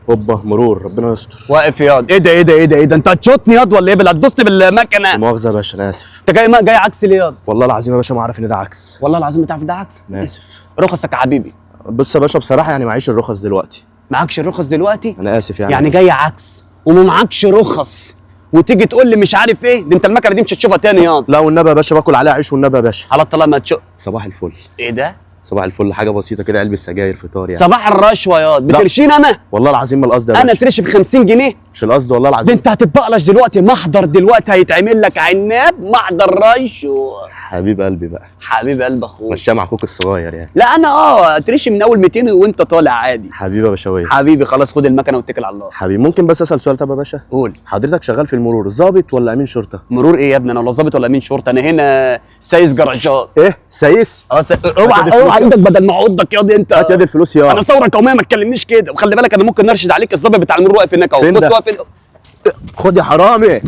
هوبا مرور، ربنا يستر. واقف ياض. ايه ده انت هتشوطني ياض ولا ايه؟ هتدوسني بالمكنه؟ مؤاخذه يا باشا، انا اسف. انت جاي عكس ليه ياض؟ والله العظيم يا باشا ما اعرف ان ده عكس. والله العظيم بتعرف ده عكس؟ انا اسف. رخصك يا حبيبي. بص يا باشا بصراحه يعني معيش الرخص دلوقتي. معكش الرخص دلوقتي؟ انا اسف يعني جاي عكس وما معكش رخص وتيجي تقول لي مش عارف ايه؟ ده انت المكنه دي مش هتشوفها تاني ياض. لا والنبي يا باشا باكل عليها عيش والنبي يا باشا. على الطلاق ما تشوف. صباح الفل. ايه ده؟ صباح الفل، حاجه بسيطه كده، علبه سجاير فطار يعني. صباح الرشوه ياض. بترشين انا؟ والله العظيم ما القصد يا انا باشا. ترش ب 50 جنيه؟ مش القصد والله ده العظيم. انت هتتبقلش دلوقتي. محضر دلوقتي هيتعمل لك عناب، محضر رشوه. حبيب قلبي بقى. حبيب قلب اخوك. مشاه مع اخوك الصغير يعني. لا انا ترش من اول 200 وانت طالع عادي. حبيبي يا باشويه. حبيبي خلاص خد المكنه واتكل على الله. حبيبي ممكن بس اسال سؤال؟ طب يا باشا قول. حضرتك شغال في المرور ظابط ولا امين شرطه؟ مرور ايه يا ابني؟ انا ولا ظابط ولا امين شرطه، انا هنا سايس جراجات. ايه سايس؟ اوعى عندك بدل ما اعضك ياضي انت. هات يد الفلوس يا انا ثوره قوميه ما تكلمنيش كده، وخلي بالك انا ممكن نرشد عليك. الظابط بتاع المرور واقف هناك اهو. فين بص ده؟ واقف. خد يا حرامي.